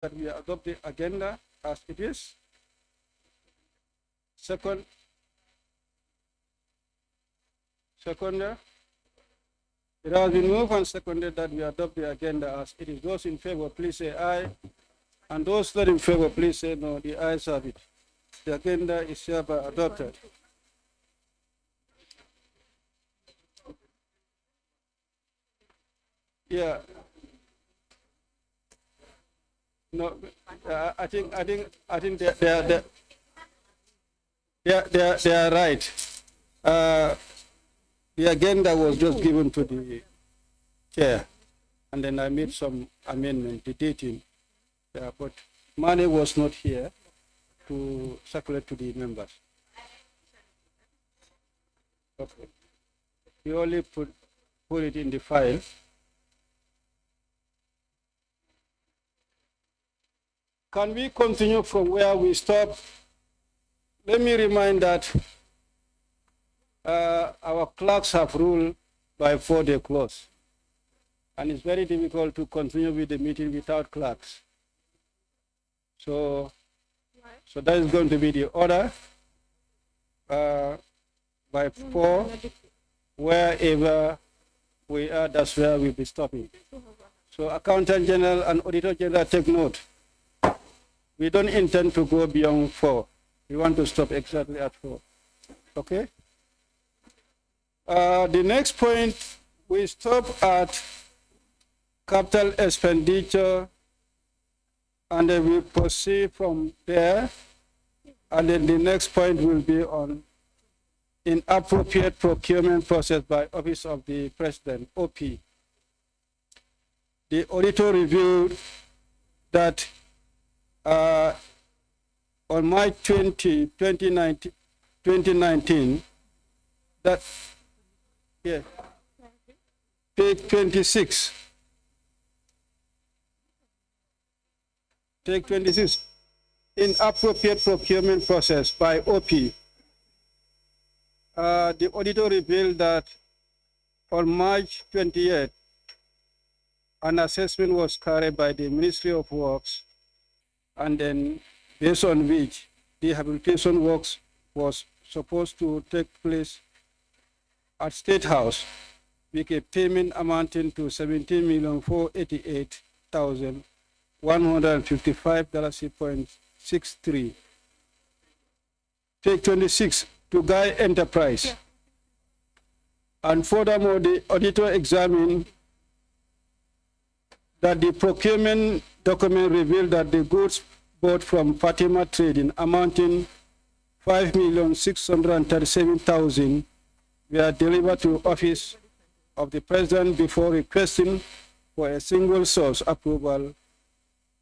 that we adopt the agenda as it is. Second, it has been moved and seconded that we adopt the agenda as it is. Those in favor, please say aye. And those not in favor, please say no. The ayes have it. The agenda is hereby adopted. Yeah. No, I think they are right. The agenda was just given to the chair, and then I made some amendment, the dating. But money was not here to circulate to the members. Okay. We only put it in the file. Can we continue from where we stopped? Let me remind that our clerks have ruled by 4-day close. And it's very difficult to continue with the meeting without clerks. So that is going to be the order by 4, wherever we are, that's where we'll be stopping. So Accountant General and Auditor General, take note. We don't intend to go beyond 4. We want to stop exactly at 4. Okay? The next point, we stop at capital expenditure, and then we proceed from there. And then the next point will be on inappropriate procurement process by Office of the President, OP. The auditor reviewed that on March 20, 2019, that, yeah, page 26. Take 26, inappropriate procurement process by OP. The auditor revealed that on March 28th, an assessment was carried by the Ministry of Works, and then based on which the rehabilitation works was supposed to take place at State House with a payment amounting to $17,488,155.63. Take 26, to Guy Enterprise. Yeah. And furthermore, the auditor examined that the procurement document revealed that the goods bought from Fatima Trading amounting $5,637,000 were delivered to Office of the President before requesting for a single source approval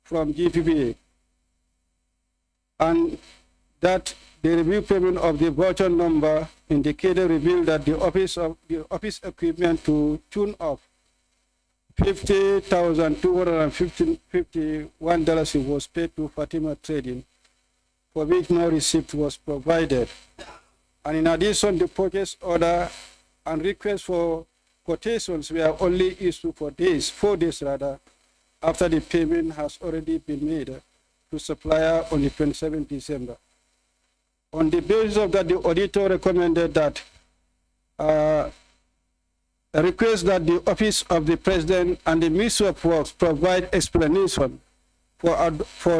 from GPPA. And that the review payment of the voucher number indicated revealed that the office equipment to tune of $50,251 was paid to Fatima Trading, for which no receipt was provided. And in addition, the purchase order and request for quotations were only issued for 4 days rather, after the payment has already been made to supplier on the 27th December. On the basis of that, the auditor recommended that a request that the Office of the President and the Ministry of Works provide explanation for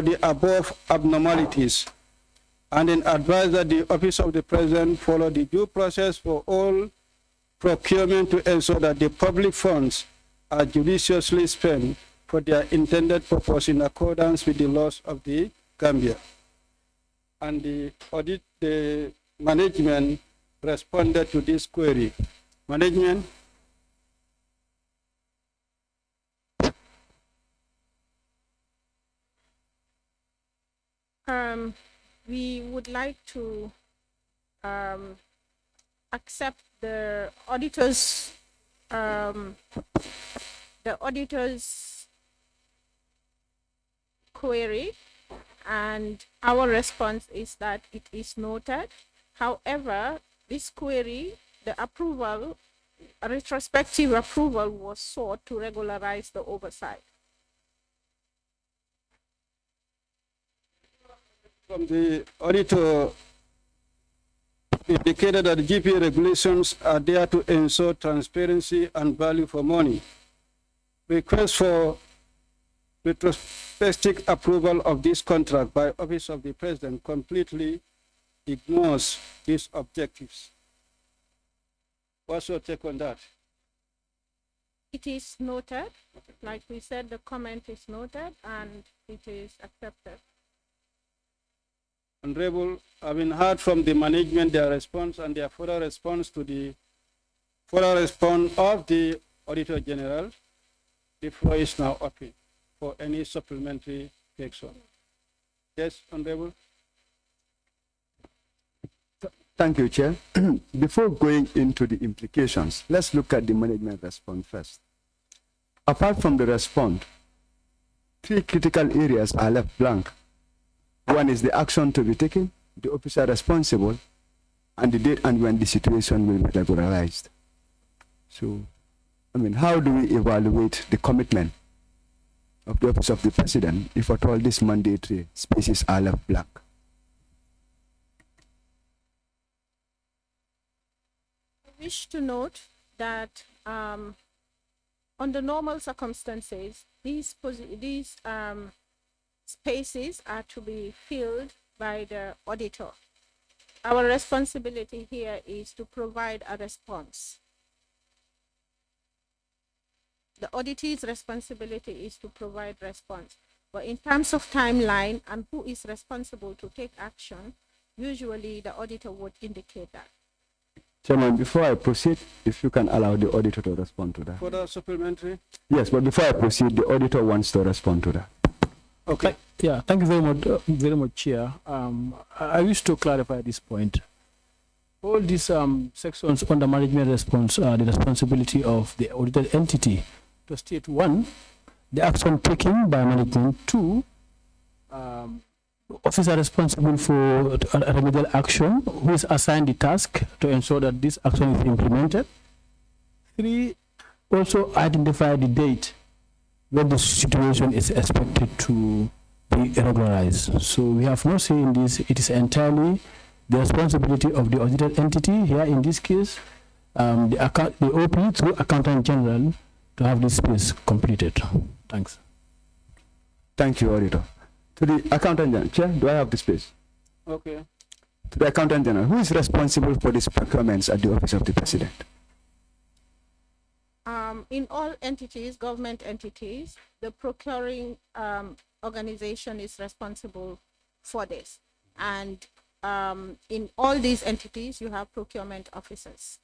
the above abnormalities, and then advise that the Office of the President follow the due process for all procurement to ensure that the public funds are judiciously spent for their intended purpose in accordance with the laws of the Gambia. And the management responded to this query. Management? We would like to accept the auditor's query, and our response is that it is noted. However, this query, the approval, a retrospective approval was sought to regularize the oversight. From the auditor indicated that the GPA regulations are there to ensure transparency and value for money. Request for retrospective approval of this contract by Office of the President completely ignores these objectives. What's your take on that? It is noted. Like we said, the comment is noted and it is accepted. Honorable, having heard from the management their response and their further response to the further response of the Auditor General, the floor is now open for any supplementary question. Yes, Honorable. Thank you, Chair. Before going into the implications, let's look at the management response first. Apart from the response, 3 critical areas are left blank. One is the action to be taken, the officer responsible, and the date and when the situation will be regularized. So, how do we evaluate the commitment of the Office of the President if at all these mandatory spaces are left blank? I wish to note that under normal circumstances, these spaces are to be filled by the auditor. Our responsibility here is to provide a response. The auditor's responsibility is to provide response. But in terms of timeline and who is responsible to take action, usually the auditor would indicate that. Chairman, before I proceed, if you can allow the auditor to respond to that. For the supplementary? Yes, but before I proceed, the auditor wants to respond to that. Okay. Yeah, thank you very much, Chair. I wish to clarify this point. All these sections under management response are the responsibility of the audited entity. To state 1, the action taken by management. 2, officer responsible for remedial action who is assigned the task to ensure that this action is implemented. 3, also identify the date when the situation is expected to be regularized. So we have no say in this. It is entirely the responsibility of the audited entity, here in this case, the OP through Accountant General, to have this space completed. Thanks. Thank you, Auditor. To the Accountant General, Chair, do I have the space? Okay. To the Accountant General, who is responsible for these procurements at the Office of the President? In all entities, government entities, the procuring organization is responsible for this. And in all these entities, you have procurement officers.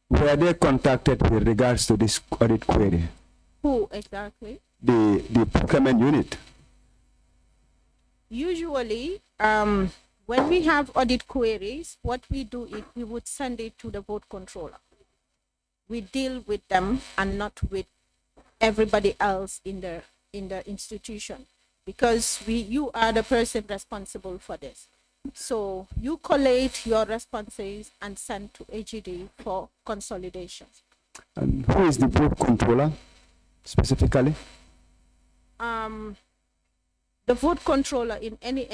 Were they contacted with regards to this audit query? Who exactly? The procurement unit. Usually, when we have audit queries, what we do is we would send it to the vote controller. We deal with them and not with everybody else in the institution, because you are the person responsible for this. So you collate your responses and send to AGD for consolidation. And who is the vote controller specifically? The vote controller in any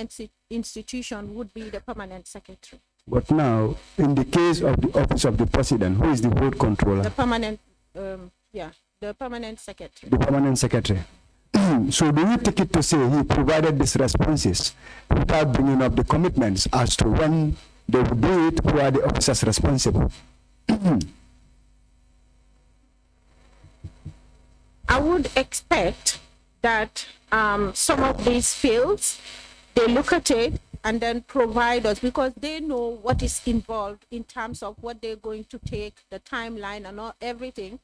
institution would be the permanent secretary. But now, in the case of the Office of the President, who is the vote controller? The permanent, the permanent secretary. The permanent secretary. So do you take it to say he provided these responses without bringing up the commitments as to when they will do it, who are the officers responsible? I would expect that some of these fields, they look at it and then provide us, because they know what is involved in terms of what they're going to take, the timeline and all, everything,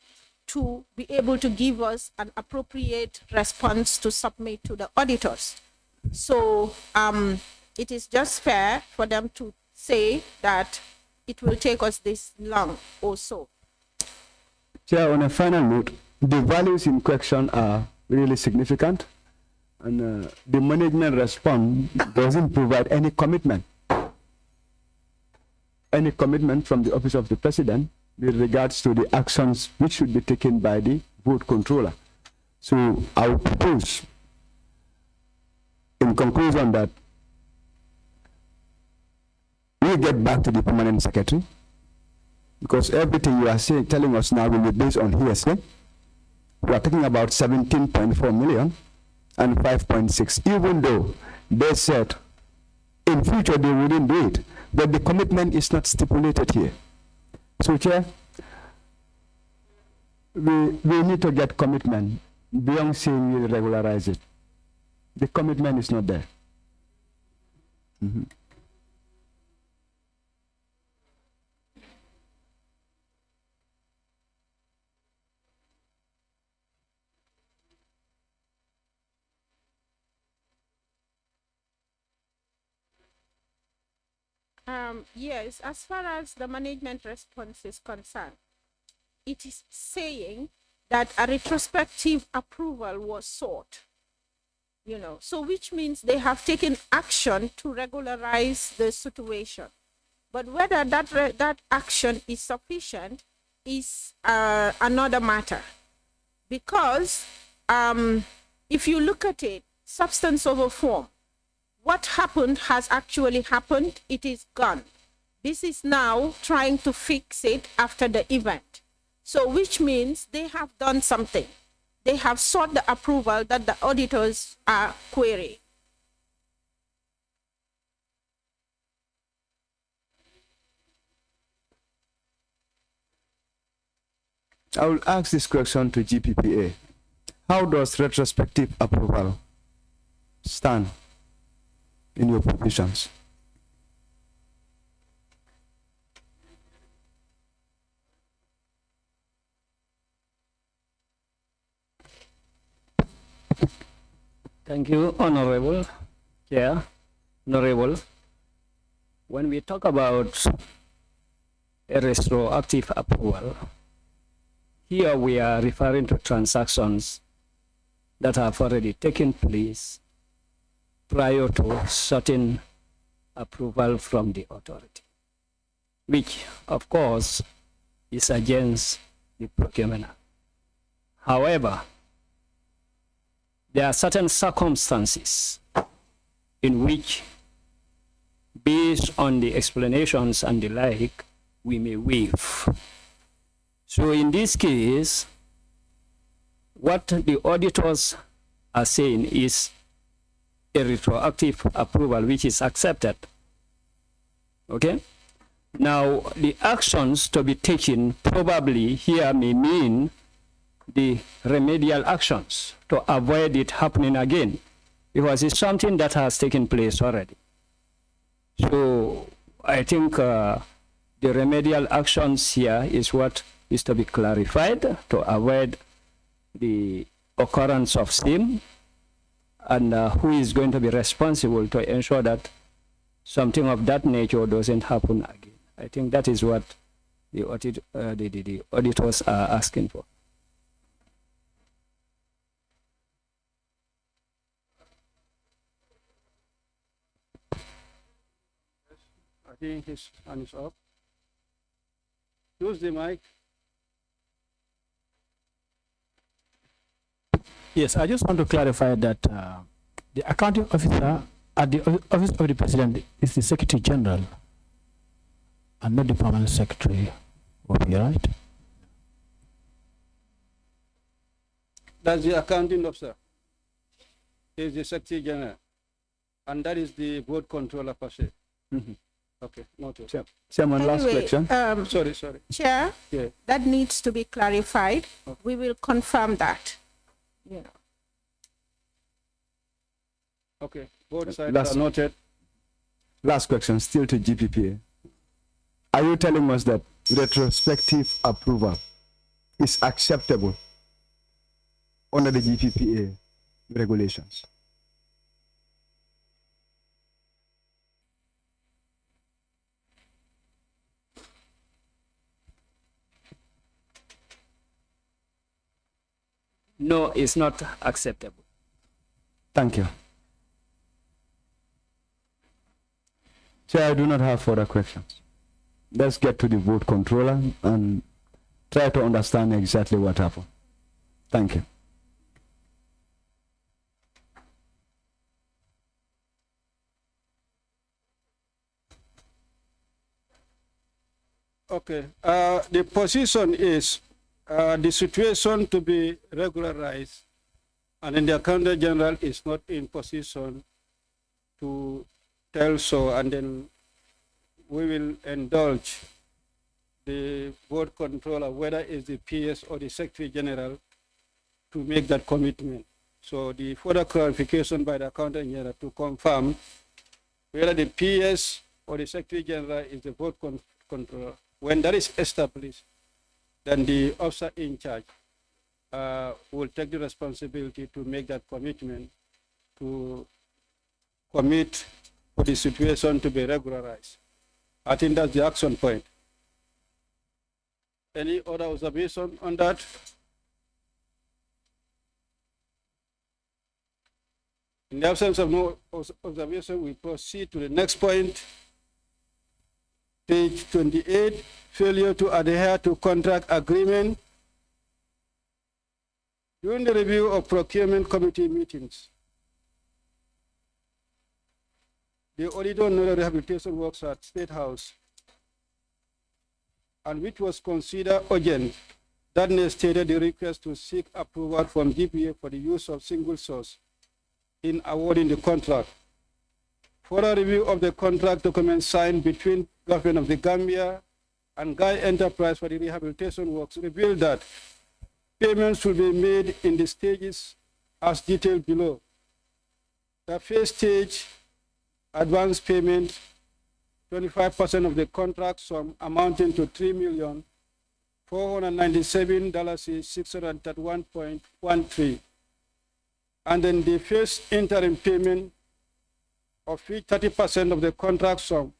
to be able to give us an appropriate response to submit to the auditors. So it is just fair for them to say that it will take us this long or so. Chair, on a final note, the values in question are really significant, and the management response doesn't provide any commitment from the Office of the President with regards to the actions which should be taken by the vote controller. So I would propose, in conclusion that we get back to the permanent secretary, because everything you are saying, telling us now will be based on hearsay. We are talking about 17.4 million and 5.6, even though they said in future they wouldn't do it, but the commitment is not stipulated here. So, Chair, we need to get commitment beyond saying we'll regularize it. The commitment is not there. Yes, as far as the management response is concerned, it is saying that a retrospective approval was sought, so which means they have taken action to regularize the situation. But whether that action is sufficient is another matter, because if you look at it, substance over form, what happened has actually happened. It is gone. This is now trying to fix it after the event. So which means they have done something. They have sought the approval that the auditors are querying. I will ask this question to GPPA. How does retrospective approval stand in your positions? Thank you, Honorable Chair. Honorable, when we talk about a retroactive approval, here we are referring to transactions that have already taken place prior to certain approval from the authority, which of course is against the procurement act. However, there are certain circumstances in which, based on the explanations and the like, we may waive. So in this case, what the auditors are saying is a retroactive approval which is accepted. Okay? Now, the actions to be taken probably here may mean the remedial actions to avoid it happening again, because it's something that has taken place already. So I think the remedial actions here is what is to be clarified to avoid the occurrence of same, and who is going to be responsible to ensure that something of that nature doesn't happen again. I think that is what the auditors are asking for. I think his hand is up. Use the mic. Yes, I just want to clarify that the accounting officer at the office of the president is the secretary general and not the permanent secretary. Okay, right? That's the accounting officer. He is the secretary general. And that is the board controller per se. Okay, noted. Chairman, last Anyway, question. Sorry. Chair, Yeah. that needs to be clarified. Okay. We will confirm that. Okay, both sides Last- are noted. Last question, still to GPPA. Are you telling us that retrospective approval is acceptable under the GPPA regulations? No, it's not acceptable. Thank you. Chair, I do not have further questions. Let's get to the vote controller and try to understand exactly what happened. Thank you. Okay. The position is the situation to be regularized, and then the Accountant General is not in position to tell so, and then we will indulge the board controller, whether it's the PS or the Secretary General, to make that commitment. So the further clarification by the Accountant General to confirm whether the PS or the Secretary General is the board controller. When that is established, then the officer in charge will take the responsibility to make that commitment to commit for the situation to be regularized. I think that's the action point. Any other observation on that? In the absence of no observation, we proceed to the next point. Page 28, failure to adhere to contract agreement. During the review of procurement committee meetings, the auditor noted rehabilitation works at State House, and which was considered urgent, that stated the request to seek approval from GPA for the use of single source in awarding the contract. Further review of the contract document signed between Government of the Gambia and Guy Enterprise for the rehabilitation works revealed that payments will be made in the stages as detailed below. The first stage, advance payment, 25% of the contract sum amounting to $3,497,631.13. And then the first interim payment of which 30% of the contract sum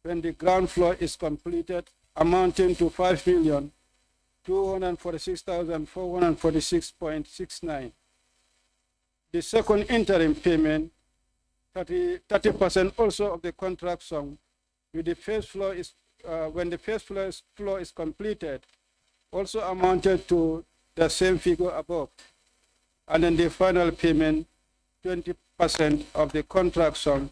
when the ground floor is completed, amounting to $5,246,446.69. The second interim payment, 30% also of the contract sum, with the first floor is when the first floor is completed, also amounted to the same figure above. And then the final payment, 20% of the contract sum,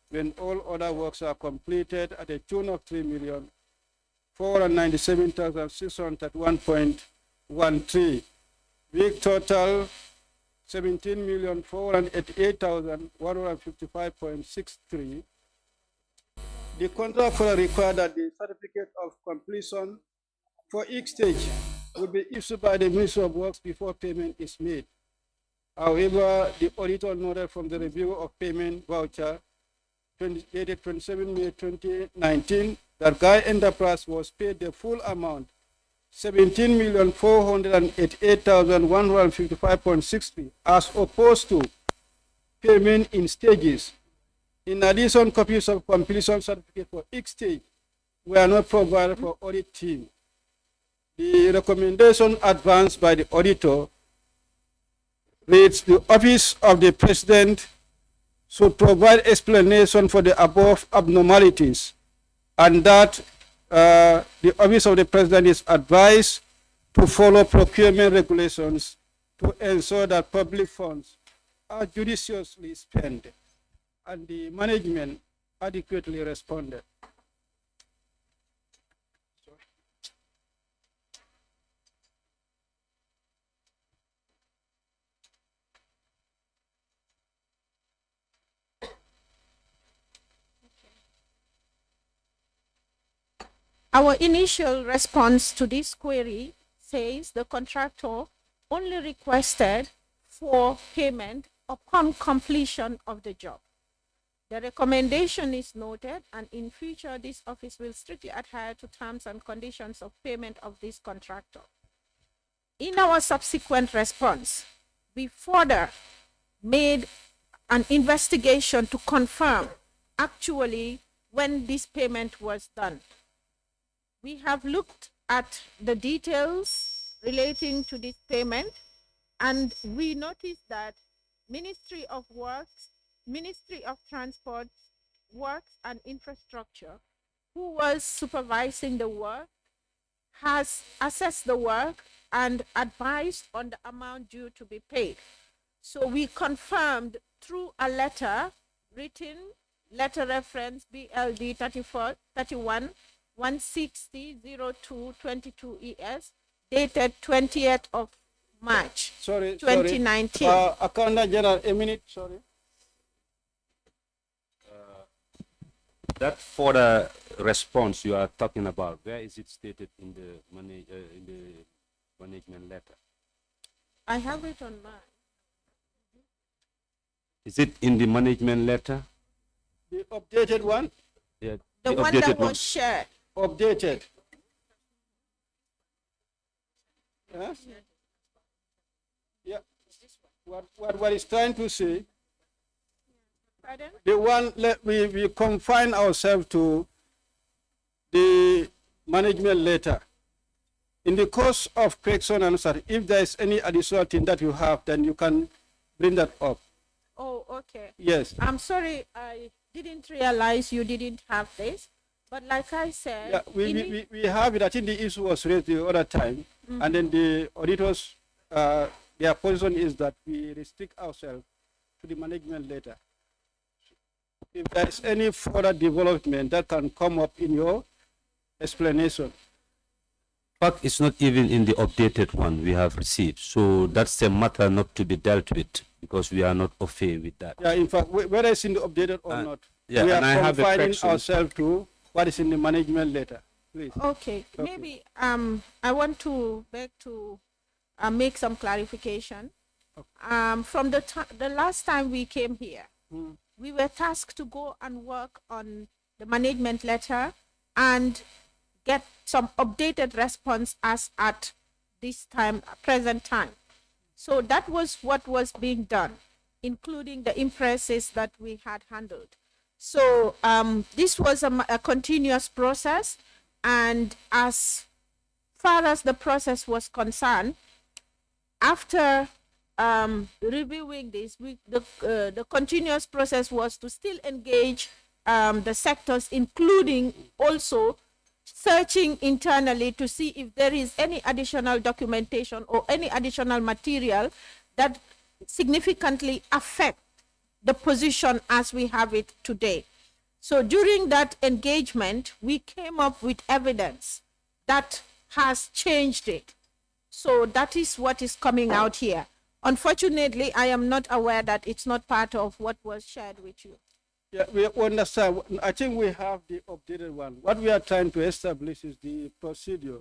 when all other works are completed, at a tune of $3,497,631.13. Big total, $17,488,155.63. The contract required that the certificate of completion for each stage will be issued by the Ministry of Works before payment is made. However, the auditor noted from the review of payment voucher dated 27 May 2019 that Guy Enterprise was paid the full amount, $17,488,155.60, as opposed to payment in stages. In addition, copies of completion certificate for each stage were not provided for audit team. The recommendation advanced by the auditor reads, the Office of the President should provide explanation for the above abnormalities, and that the Office of the President is advised to follow procurement regulations to ensure that public funds are judiciously spent and the management adequately responded. Our initial response to this query says the contractor only requested for payment upon completion of the job. The recommendation is noted, and in future, this office will strictly adhere to terms and conditions of payment of this contractor. In our subsequent response, we further made an investigation to confirm actually when this payment was done. We have looked at the details relating to this payment, and we noticed that Ministry of Works, Ministry of Transport, Works and Infrastructure, who was supervising the work, has assessed the work and advised on the amount due to be paid. So we confirmed through a letter, written letter reference BLD 31 160-02-22 ES, dated 20th of March, Sorry, 2019. Accountant General, a minute, sorry. That for the response you are talking about, where is it stated in the management letter? I have it on mine. Is it in the management letter? The updated one, Yeah, The one updated that one. was shared. updated. Yes? Yeah. What is trying to say, Pardon? the one we confine ourselves to the management letter. In the course of correction and study, if there is any additional thing that you have, then you can bring that up. Oh, okay. Yes. I'm sorry, I didn't realize you didn't have this. But like I said, Yeah, we have it. I think the issue was raised the other time, and then the auditors, their position is that we restrict ourselves to the management letter. If there is any further development that can come up in your explanation. Fact, it's not even in the updated one we have received. So that's a matter not to be dealt with because we are not okay with that. Yeah, in fact, whether it's in the updated or not, yeah, we are and I have a confining correction. ourselves to what is in the management letter. Please. okay, maybe I want to beg to make some clarification. From the last time we came here, we were tasked to go and work on the management letter and get some updated response as at this time, present time. So that was what was being done, including the impresses that we had handled. So this was a continuous process, and as far as the process was concerned, after reviewing this, the continuous process was to still engage the sectors, including also searching internally to see if there is any additional documentation or any additional material that significantly affect the position as we have it today. So during that engagement, we came up with evidence that has changed it. So that is what is coming out here. Unfortunately, I am not aware that it's not part of what was shared with you. Yeah, we understand. I think we have the updated one. What we are trying to establish is the procedure.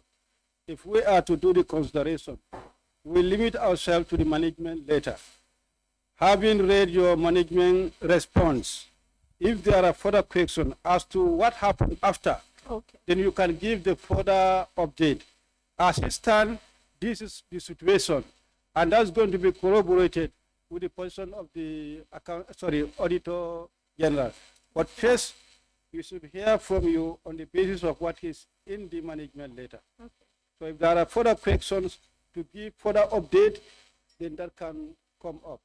If we are to do the consideration, we limit ourselves to the management letter. Having read your management response, if there are further questions as to what happened after, Okay. then you can give the further update. As it stands, this is the situation, and that's going to be corroborated with the position of the Auditor General. But first, we should hear from you on the basis of what is in the management letter. Okay. So if there are further questions to give further update, then that can come up.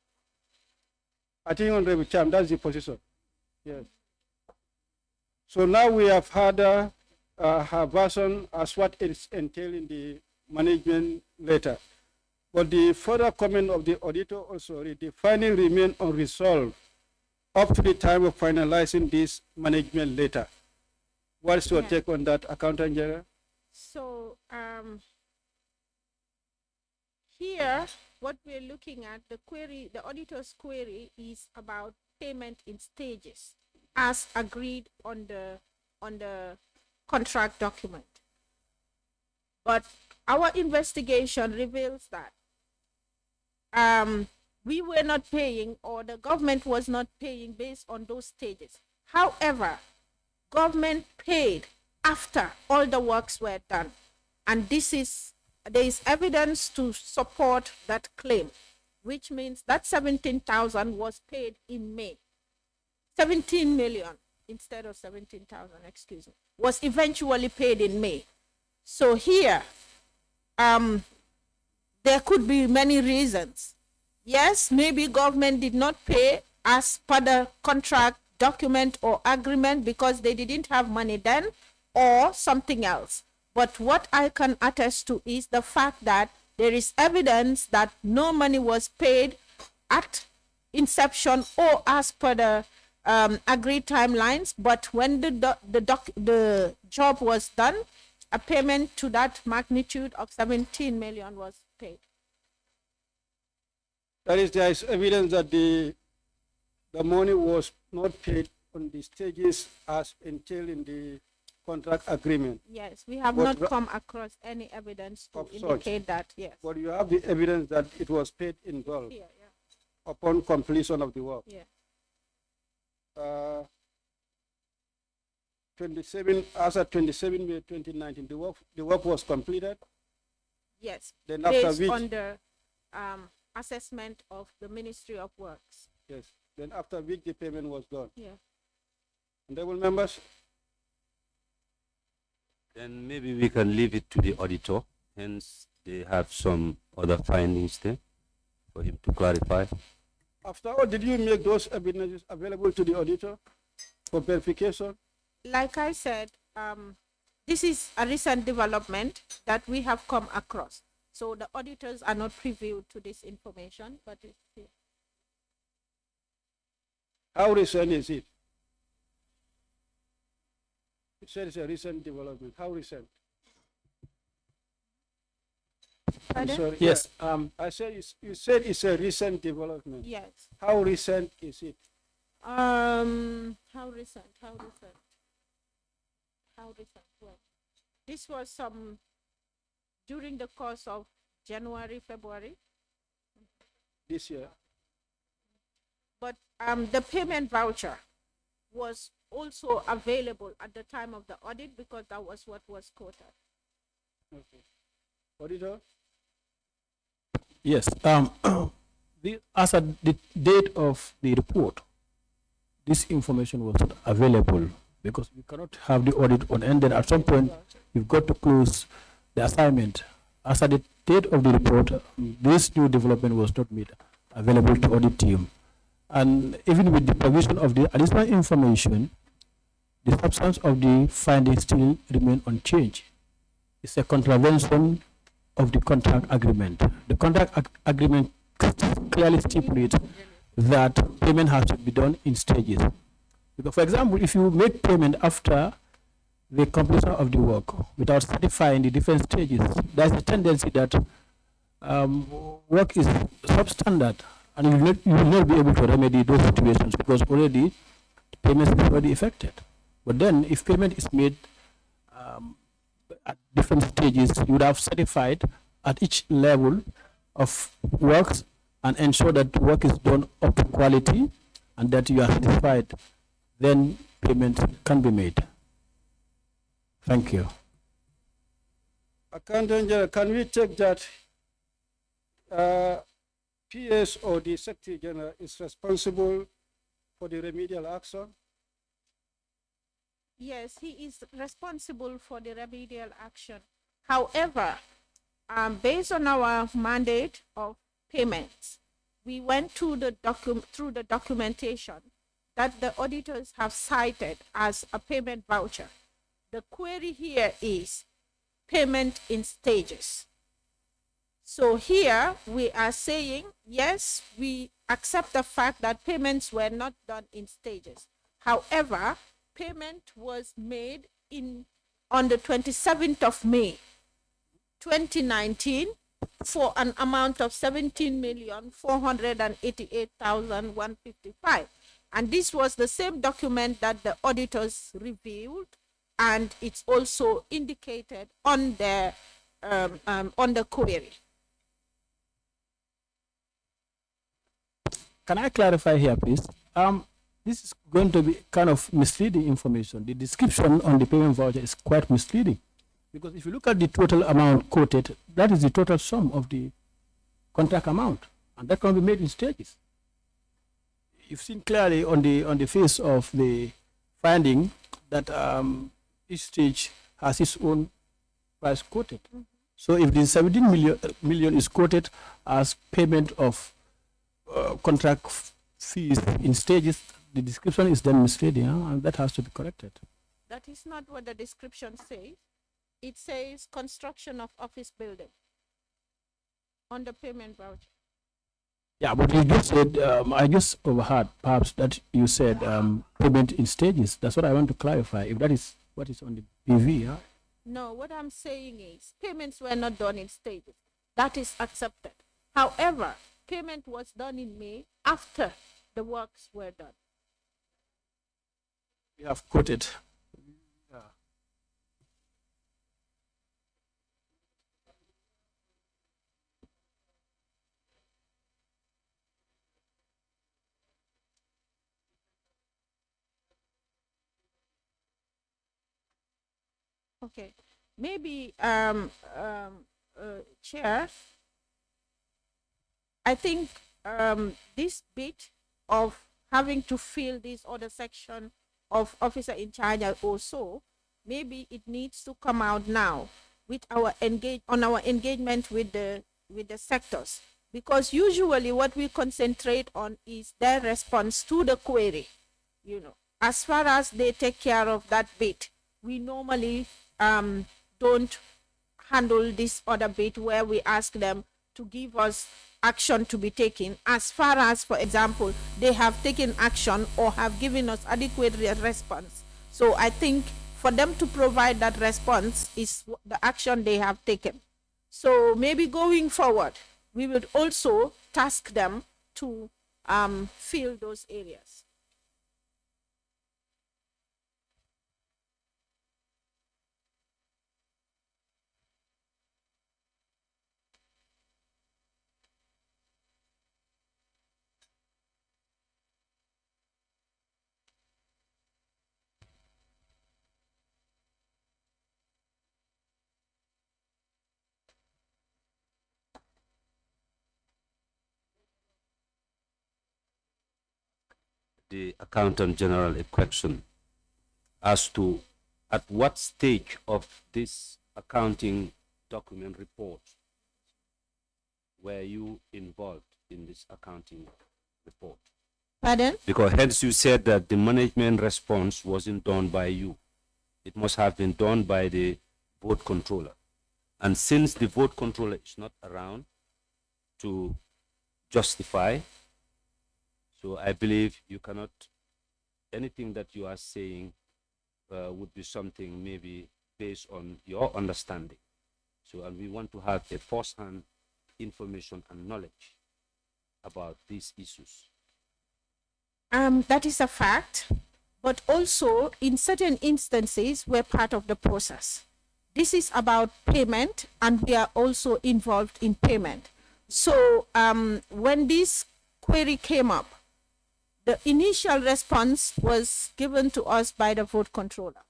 I think, Honorable Cham, that's the position. Yes. So now we have had her version as what is entailed in the management letter. But the further comment of the auditor also, the finding remain unresolved up to the time of finalizing this management letter. What's your take on that, Accountant General? So here, what we're looking at, the query, the auditor's query is about payment in stages as agreed on the contract document. But our investigation reveals that we were not paying, or the government was not paying based on those stages. However, government paid after all the works were done. And there is evidence to support that claim, which means that 17,000 was paid in May. 17 million instead of 17,000, excuse me, was eventually paid in May. So here, there could be many reasons. Yes, maybe government did not pay as per the contract document or agreement because they didn't have money then, or something else. But what I can attest to is the fact that there is evidence that no money was paid at inception or as per the agreed timelines, but when the job was done, a payment to that magnitude of 17 million was paid. That is, there is evidence that the money was not paid on the stages as entailed in the contract agreement. Yes, we have But not come across any evidence to of such. indicate that. Yes. But you have the evidence that it was paid in bulk Yeah, upon completion of the work. yeah. 27 as at 27 May 2019, the work was completed. Yes. Then after Based which, on the assessment of the Ministry of Works. yes. Then after which the payment was done. Yeah. Honorable members, Then maybe we can leave it to the auditor. Hence, they have some other findings there for him to clarify. after all, did you make those evidences available to the auditor for verification? Like I said, this is a recent development that we have come across. So the auditors are not privy to this information, but it's here. How recent is it? You said it's a recent development. How recent? I'm Pardon? sorry. Yes. I said you said it's a recent development. Yes. How recent is it? How recent? Well, this was during the course of January, February. This year. But the payment voucher was also available at the time of the audit because that was what was quoted. Okay. Auditor? Yes. As at the date of the report, this information was not available because we cannot have the audit on end. Then at some point, we've got to close the assignment. As at the date of the report, this new development was not made available to audit team. And even with the provision of the additional information, the substance of the findings still remain unchanged. It's a contravention of the contract agreement. The contract agreement clearly stipulates that payment has to be done in stages. Because, for example, if you make payment after the completion of the work without certifying the different stages, there's a tendency that work is substandard, and you will not be able to remedy those situations because already the payment is already effected. But then, if payment is made at different stages, you would have certified at each level of works and ensure that work is done up to quality and that you are satisfied. Then payment can be made. Thank you. Accountant General, can we take that PS or the Secretary General is responsible for the remedial action? Yes, he is responsible for the remedial action. However, based on our mandate of payments, we went through the documentation that the auditors have cited as a payment voucher. The query here is payment in stages. So here we are saying, yes, we accept the fact that payments were not done in stages. However, payment was made on the 27th of May, 2019 for an amount of 17,488,155. And this was the same document that the auditors reviewed, and it's also indicated on the query. Can I clarify here, please? This is going to be kind of misleading information. The description on the payment voucher is quite misleading because if you look at the total amount quoted, that is the total sum of the contract amount, and that can be made in stages. You've seen clearly on the face of the finding that each stage has its own price quoted. Mm-hmm. So if the 17 million is quoted as payment of contract fees in stages, the description is then misleading, and that has to be corrected. That is not what the description says. It says construction of office building on the payment voucher. Yeah, but you just said, I just overheard perhaps that you said payment in stages. That's what I want to clarify. If that is what is on the PV, yeah? No, what I'm saying is payments were not done in stages. That is accepted. However, payment was done in May after the works were done. We have quoted. Okay. Maybe, Chair, I think this bit of having to fill this other section of officer in charge also, maybe it needs to come out now with our engagement with the sectors, because usually what we concentrate on is their response to the query. As far as they take care of that bit, we normally don't handle this other bit where we ask them to give us action to be taken, as far as, for example, they have taken action or have given us adequate response. So I think for them to provide that response is the action they have taken. So maybe going forward, we would also task them to fill those areas. The Accountant General a question as to at what stage of this accounting document report were you involved in this accounting report? Pardon? Because hence you said that the management response wasn't done by you. It must have been done by the vote controller. And since the vote controller is not around to justify, so I believe you cannot, anything that you are saying would be something maybe based on your understanding. So, and we want to have a first-hand information and knowledge about these issues. That is a fact, but also in certain instances, we're part of the process. This is about payment, and we are also involved in payment. So when this query came up, the initial response was given to us by the vote controller.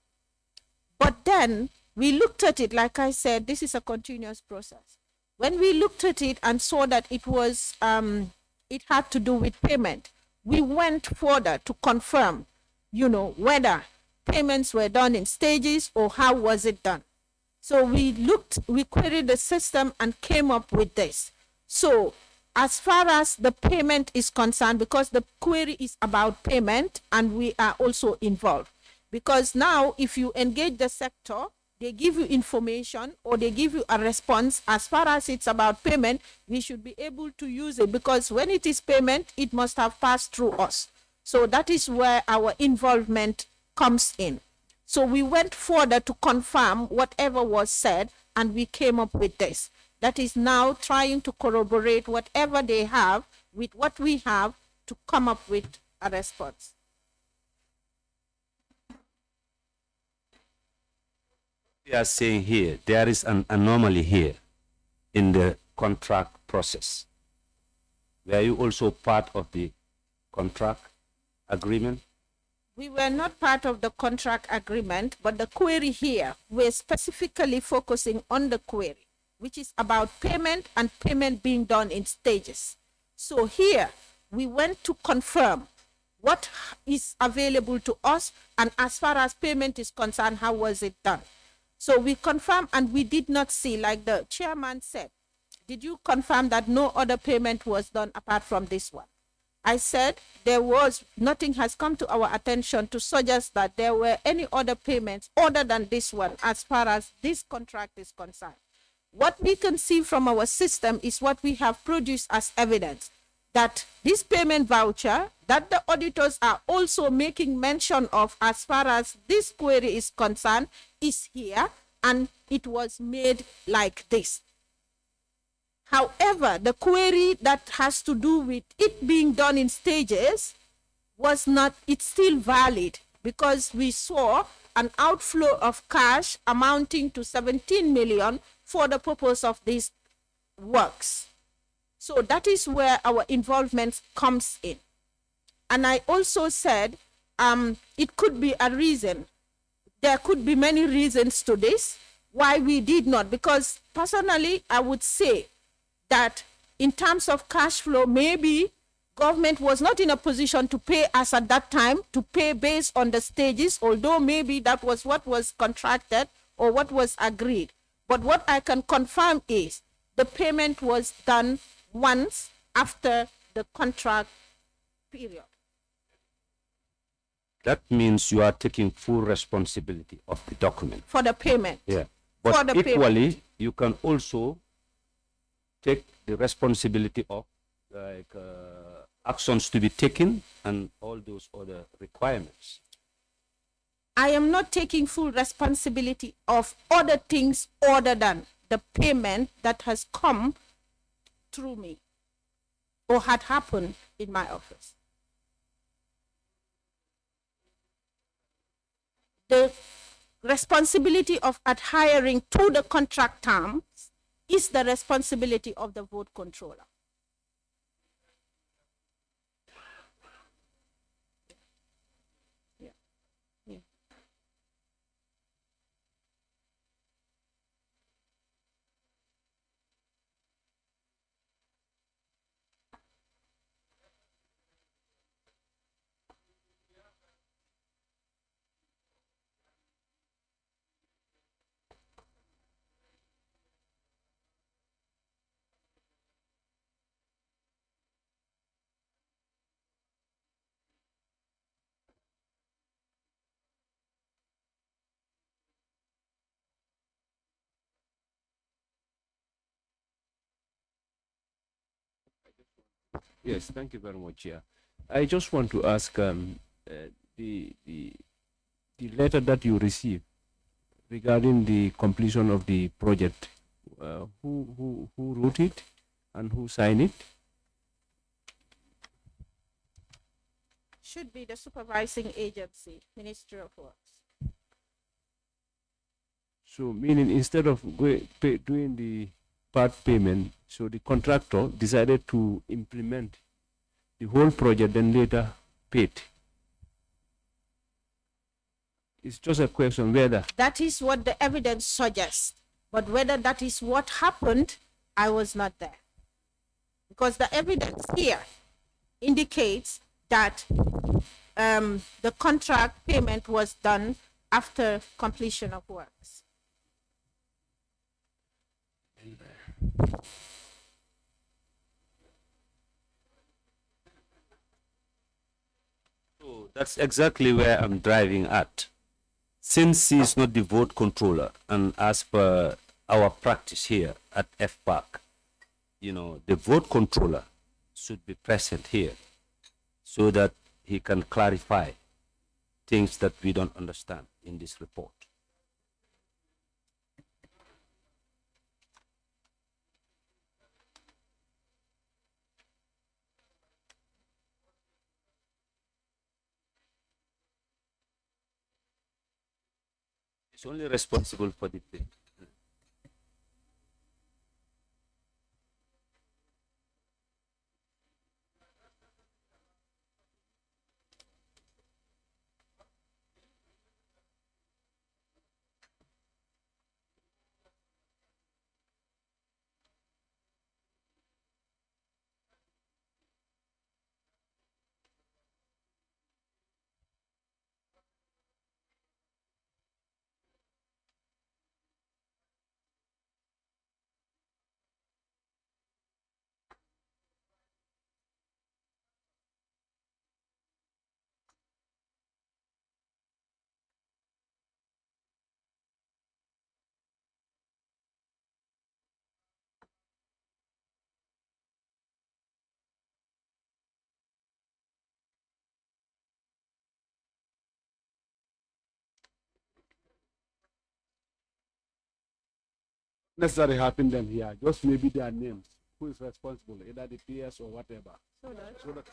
But then we looked at it, like I said, this is a continuous process. When we looked at it and saw that it was, it had to do with payment, we went further to confirm, whether payments were done in stages or how was it done. So we queried the system and came up with this. So as far as the payment is concerned, because the query is about payment and we are also involved, because now if you engage the sector, they give you information or they give you a response. As far as it's about payment, we should be able to use it, because when it is payment, it must have passed through us. So that is where our involvement comes in. So we went further to confirm whatever was said, and we came up with this. That is now trying to corroborate whatever they have with what we have to come up with a response. We are saying here, there is an anomaly here in the contract process. Were you also part of the contract agreement? We were not part of the contract agreement, but the query here, we're specifically focusing on the query, which is about payment and payment being done in stages. So here, we went to confirm what is available to us, and as far as payment is concerned, how was it done? So we confirmed, and we did not see, like the chairman said, did you confirm that no other payment was done apart from this one? I said there was, nothing has come to our attention to suggest that there were any other payments other than this one as far as this contract is concerned. What we can see from our system is what we have produced as evidence. that this payment voucher that the auditors are also making mention of as far as this query is concerned is here, and it was made like this. However, the query that has to do with it being done in stages was not, it's still valid, because we saw an outflow of cash amounting to 17 million for the purpose of these works. So that is where our involvement comes in. And I also said it could be a reason. There could be many reasons to this, why we did not. Because personally, I would say that in terms of cash flow, maybe government was not in a position to pay us at that time, to pay based on the stages, although maybe that was what was contracted or what was agreed. But what I can confirm is the payment was done once after the contract period. That means you are taking full responsibility of the document. For the payment. Yeah. But For the equally, payment. you can also take the responsibility of actions to be taken and all those other requirements. I am not taking full responsibility of other things other than the payment that has come through me or had happened in my office. The responsibility of adhering to the contract terms is the responsibility of the vote controller. Yes, thank you very much. Yeah, I just want to ask the letter that you received regarding the completion of the project. Who wrote it and who signed it? Should be the supervising agency, Ministry of Works. So, meaning instead of doing the part payment, so the contractor decided to implement the whole project, then later paid. It's just a question whether. That is what the evidence suggests. But whether that is what happened, I was not there. Because the evidence here indicates that the contract payment was done after completion of works. So that's exactly where I'm driving at. Since he is not the vote controller, and as per our practice here at FPAC, the vote controller should be present here so that he can clarify things that we don't understand in this report. He's only responsible for the thing. necessarily having them here, just maybe their names, who is responsible, either the PS or whatever. So that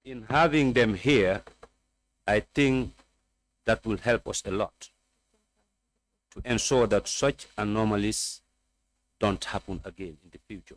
In having them here, I think that will help us a lot to ensure that such anomalies don't happen again in the future.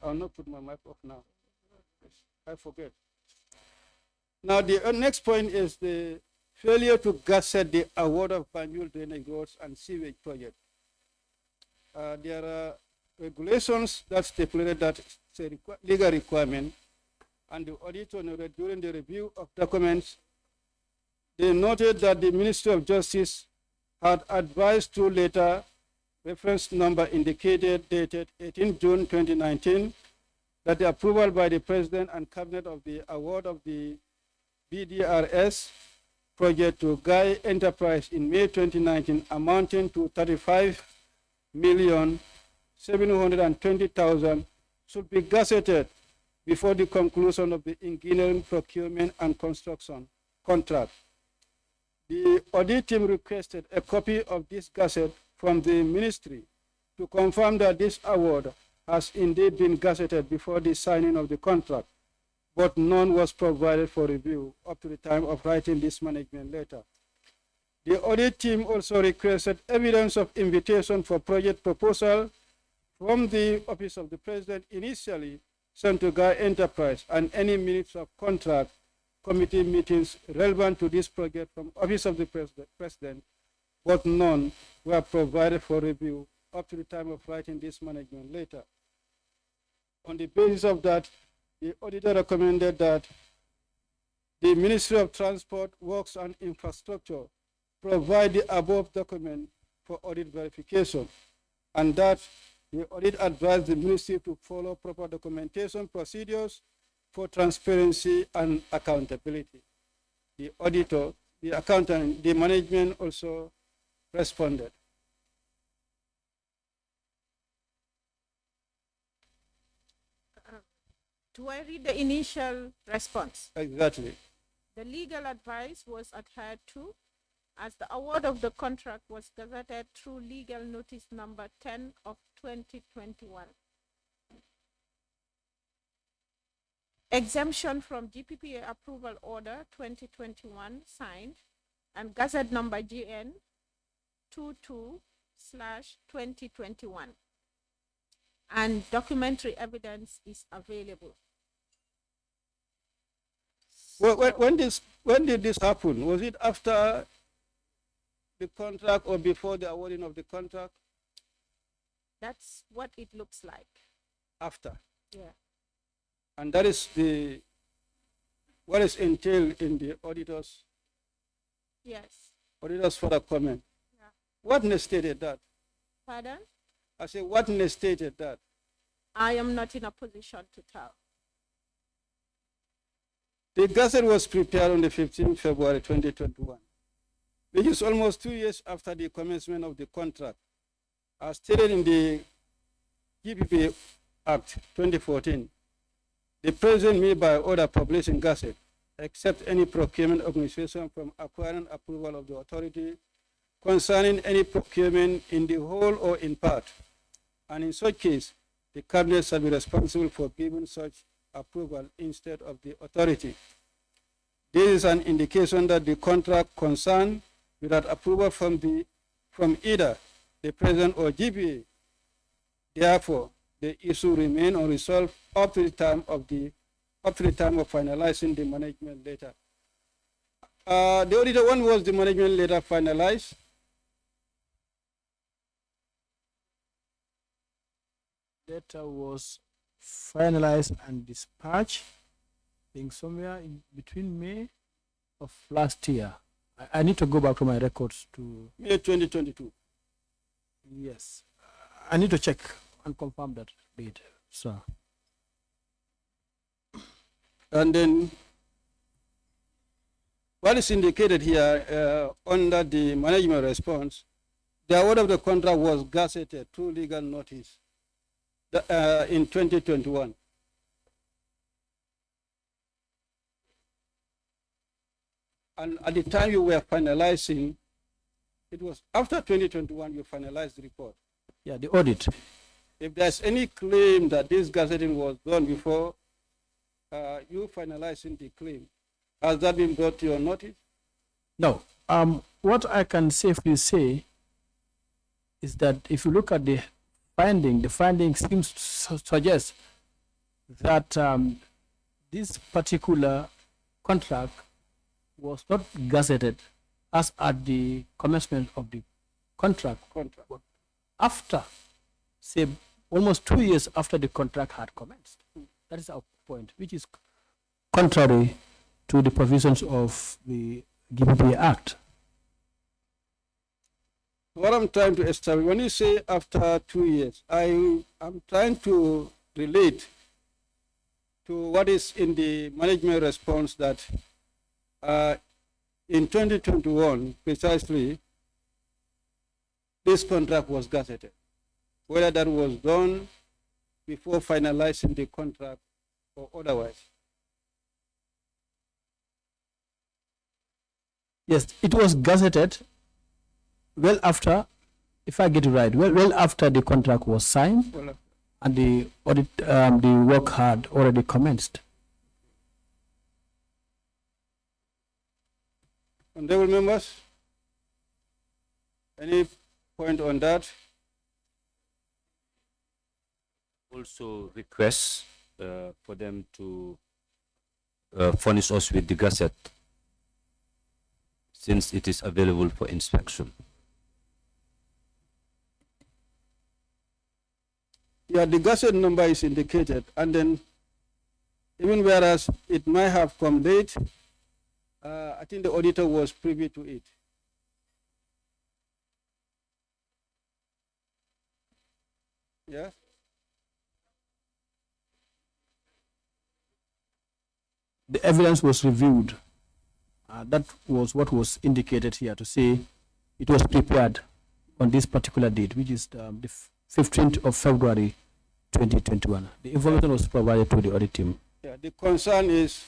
I'll not put my mic off now. I forget. Now, the next point is the failure to gazette the award of Banjul drainage roads and sewage project. There are regulations that stipulated that it's a legal requirement, and the auditor noted during the review of documents, they noted that the Ministry of Justice had advised through letter, reference number indicated, dated 18 June 2019, that the approval by the President and Cabinet of the award of the BDRS project to Guy Enterprise in May 2019 amounting to 35,720,000 should be gazetted before the conclusion of the engineering, procurement, and construction contract. The audit team requested a copy of this gazette from the ministry to confirm that this award has indeed been gazetted before the signing of the contract, but none was provided for review up to the time of writing this management letter. The audit team also requested evidence of invitation for project proposal from the Office of the President initially sent to Guy Enterprise, and any minutes of contract committee meetings relevant to this project from Office of the President, but none were provided for review up to the time of writing this management letter. On the basis of that, the auditor recommended that the Ministry of Transport, Works and Infrastructure provide the above document for audit verification, and that the audit advised the ministry to follow proper documentation procedures for transparency and accountability. The auditor, the accountant, the management also responded. Do I read the initial response? Exactly. The legal advice was adhered to, as the award of the contract was gazetted through legal notice number 10 of 2021. Exemption from GPPA approval order 2021 signed, and gazette number GN 22/2021. And documentary evidence is available. When did this happen? Was it after the contract or before the awarding of the contract? That's what it looks like. After. Yeah. And that is what is entailed in the auditors further comment. Yeah. What stated that? Pardon? I say, what stated that? I am not in a position to tell. The gazette was prepared on the 15th February 2021, which is almost 2 years after the commencement of the contract. As stated in the GPP Act 2014, the President may by order publish in gazette, except any procurement organization from acquiring approval of the authority concerning any procurement in the whole or in part. And in such case, the Cabinet shall be responsible for giving such approval instead of the authority. This is an indication that the contract concerned without approval from either the President or GPA. Therefore, the issue remain unresolved up to the time of finalizing the management letter. The auditor, when was the management letter finalized? Letter was finalized and dispatched, I think somewhere in between May of last year. I need to go back to my records to May 2022. Yes, I need to check and confirm that date, sir. And then what is indicated here under the management response, the award of the contract was gazetted through legal notice in 2021. And at the time you were finalizing, it was after 2021 you finalized the report. Yeah, the audit. If there's any claim that this gazetting was done before you finalizing the claim, has that been brought to your notice? No. What I can safely say is that if you look at the finding seems to suggest that this particular contract was not gazetted as at the commencement of the contract. But after, say, almost 2 years after the contract had commenced. That is our point, which is contrary to the provisions of the GPP Act. What I'm trying to establish, when you say after 2 years, I'm trying to relate to what is in the management response that in 2021, precisely, this contract was gazetted. Whether that was done before finalizing the contract or otherwise. Yes, it was gazetted well after, if I get it right, well after the contract was signed and the audit, the work had already commenced. Honorable members, any point on that? Also request for them to furnish us with the gazette since it is available for inspection. Yeah, the gazette number is indicated, and then even whereas it might have come late, I think the auditor was privy to it. Yeah. The evidence was reviewed. That was what was indicated here to say it was prepared on this particular date, which is the 15th of February 2021. The information was provided to the audit team. Yeah, the concern is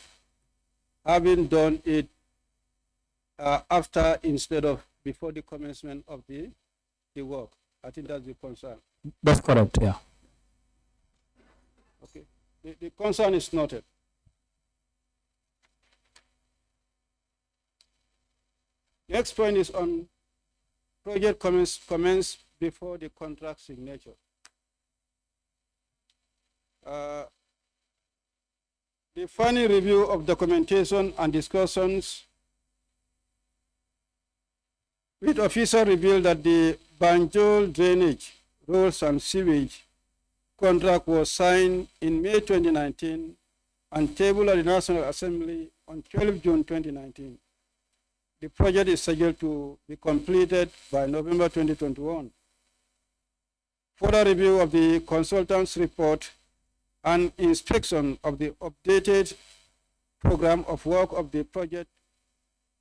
having done it after instead of before the commencement of the work. I think that's the concern. That's correct, yeah. Okay. The concern is noted. Next point is on project commence before the contract signature. The The final review of documentation and discussions with official revealed that the Banjul drainage, roads and sewage contract was signed in May 2019 and tabled at the National Assembly on 12 June 2019. The project is scheduled to be completed by November 2021. Further review of the consultant's report and inspection of the updated program of work of the project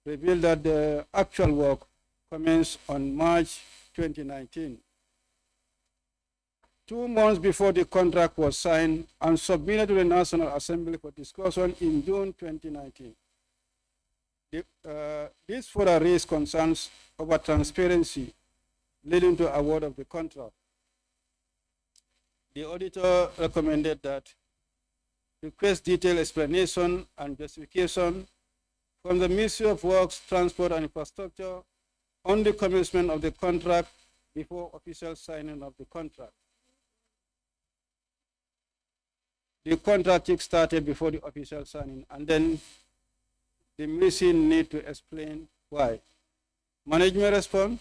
revealed that the actual work commenced on March 2019. 2 months before the contract was signed and submitted to the National Assembly for discussion in June 2019. This further raised concerns over transparency leading to award of the contract. The auditor recommended that request detailed explanation and justification from the Ministry of Works, Transport and Infrastructure on the commencement of the contract before official signing of the contract. The contract started before the official signing, and then the ministry need to explain why. Management respond?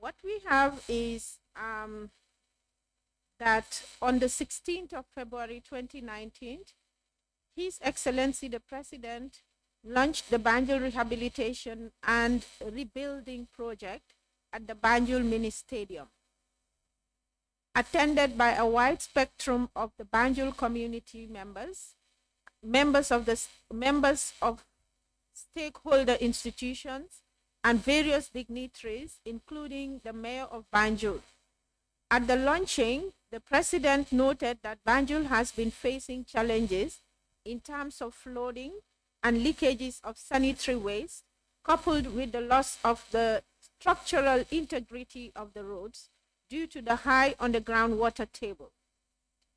What we have is that on the 16th of February 2019, His Excellency the President launched the Banjul Rehabilitation and Rebuilding Project at the Banjul Mini Stadium, attended by a wide spectrum of the Banjul community members of stakeholder institutions, and various dignitaries, including the Mayor of Banjul. At the launching, the President noted that Banjul has been facing challenges in terms of flooding and leakages of sanitary waste, coupled with the loss of the structural integrity of the roads due to the high underground water table.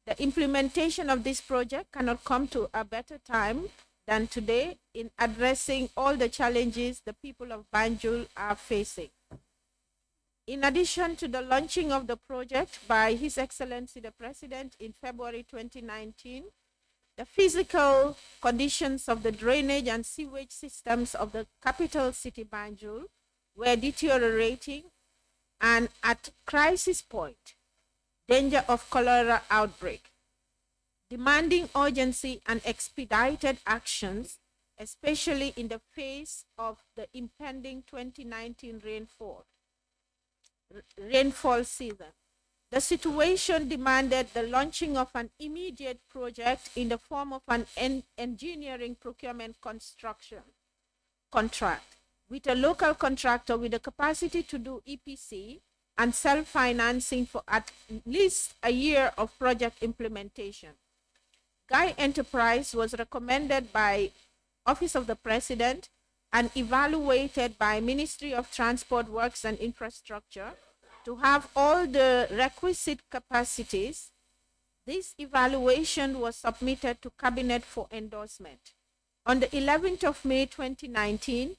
The implementation of this project cannot come to a better time than today in addressing all the challenges the people of Banjul are facing. In addition to the launching of the project by His Excellency the President in February 2019, the physical conditions of the drainage and sewage systems of the capital city Banjul were deteriorating and at crisis point, danger of cholera outbreak, demanding urgency and expedited actions, especially in the face of the impending 2019 rainfall season. The situation demanded the launching of an immediate project in the form of an engineering procurement construction contract with a local contractor with the capacity to do EPC and self-financing for at least a year of project implementation. Guy Enterprise was recommended by Office of the President and evaluated by Ministry of Transport, Works and Infrastructure to have all the requisite capacities. This evaluation was submitted to Cabinet for endorsement. On the 11th of May 2019,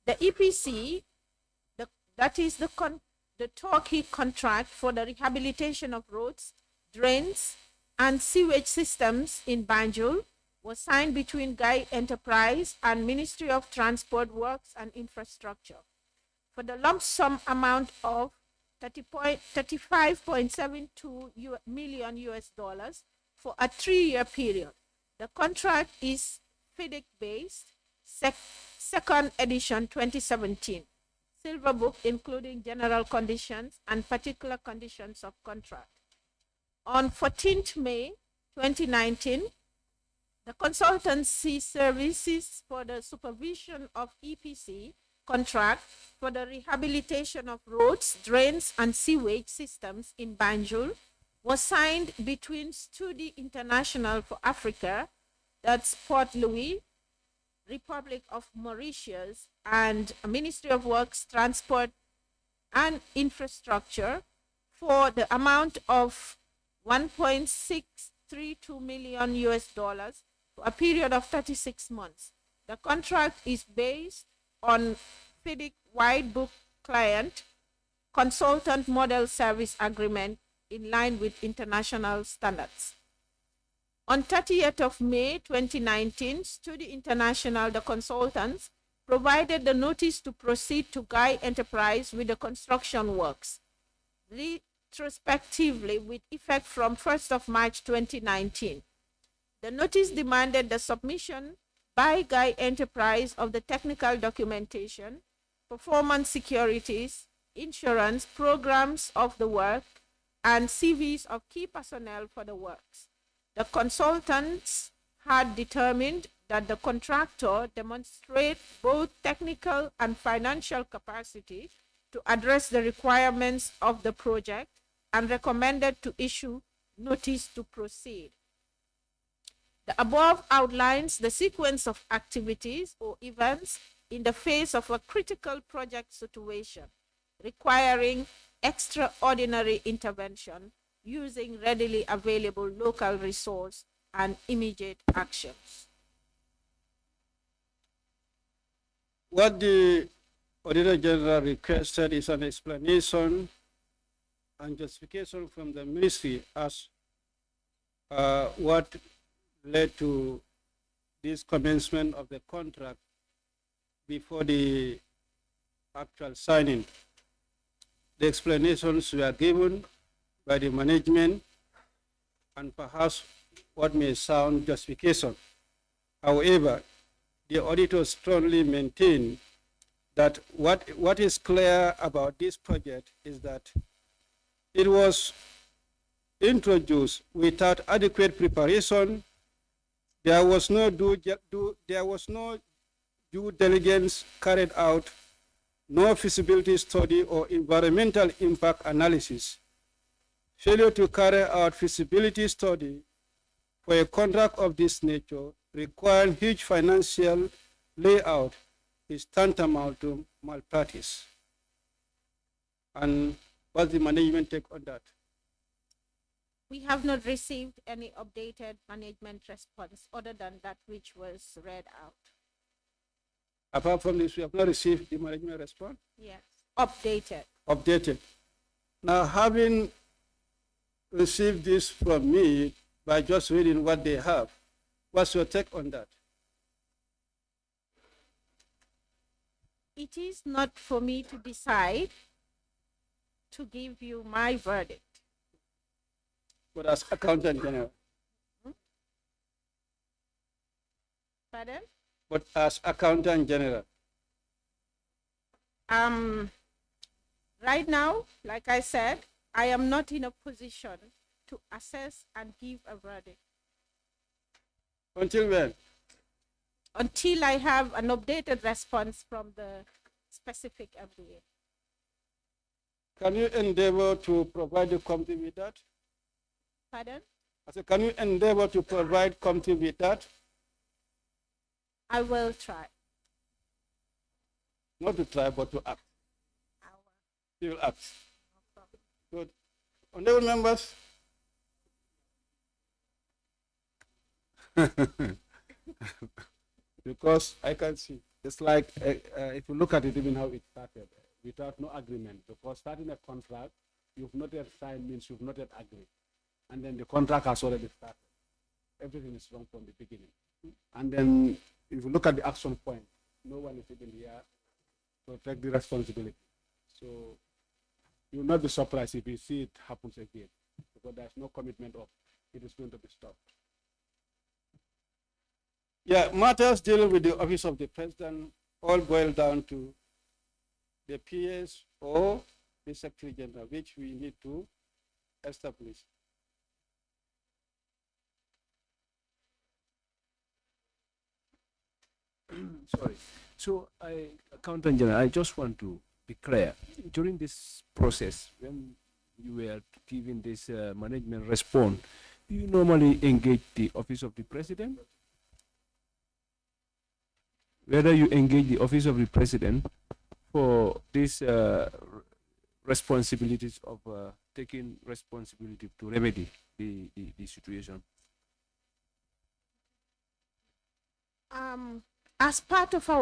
the EPC, that is the Turkey contract for the rehabilitation of roads, drains, and sewage systems in Banjul was signed between Guy Enterprise and Ministry of Transport, Works and Infrastructure for the lump sum amount of $35.72 million for a 3-year period. The contract is FIDIC based, second edition 2017, Silver Book, including general conditions and particular conditions of contract. On 14th May 2019, the consultancy services for the supervision of EPC contract for the rehabilitation of roads, drains, and sewage systems in Banjul was signed between Studi International for Africa, that's Port Louis, Republic of Mauritius, and Ministry of Works, Transport, and Infrastructure for the amount of $1.632 million for a period of 36 months. The contract is based on FIDIC White Book client consultant model service agreement in line with international standards. On 30th of May 2019, Studi International, the consultants, provided the notice to proceed to Guy Enterprise with the construction works, retrospectively with effect from 1st of March 2019. The notice demanded the submission by Guy Enterprise of the technical documentation, performance securities, insurance, programs of the work, and CVs of key personnel for the works. The consultants had determined that the contractor demonstrate both technical and financial capacity to address the requirements of the project and recommended to issue notice to proceed. The above outlines the sequence of activities or events in the face of a critical project situation requiring extraordinary intervention using readily available local resource and immediate actions. What the Auditor General requested is an explanation and justification from the ministry as what led to this commencement of the contract before the actual signing. The explanations were given by the management and perhaps what may sound justification. However, the auditors strongly maintain that what is clear about this project is that it was introduced without adequate preparation. There was no due diligence carried out, no feasibility study or environmental impact analysis. Failure to carry out feasibility study for a contract of this nature requiring huge financial layout is tantamount to malpractice. And what's the management take on that? We have not received any updated management response other than that which was read out. Apart from this, we have not received the management response? Yes, updated. Updated. Now, having received this from me by just reading what they have, what's your take on that? It is not for me to decide to give you my verdict. But as Accountant General. Pardon? But as Accountant General. Right now, like I said, I am not in a position to assess and give a verdict. Until when? Until I have an updated response from the specific MBA. Can you endeavor to provide the committee with that? Pardon? I said, can you endeavor to provide committee with that? I will try. Not to try, but to act. You will act. No problem. Good. Honorable members. Because I can see, it's like, if you look at it, even how it started, without no agreement, because starting a contract, you've not yet signed means you've not yet agreed. And then the contract has already started. Everything is wrong from the beginning. And then if you look at the action point, no one is even here to take the responsibility. So you will not be surprised if you see it happens again, because there's no commitment of it is going to be stopped. Yeah, matters dealing with the office of the president all boil down to the PS or the Secretary General, which we need to establish. Sorry. So, Accountant General, I just want to be clear. During this process, when you were giving this management response, do you normally engage the office of the president? Whether you engage the office of the president for these responsibilities of taking responsibility to remedy the situation? As part of our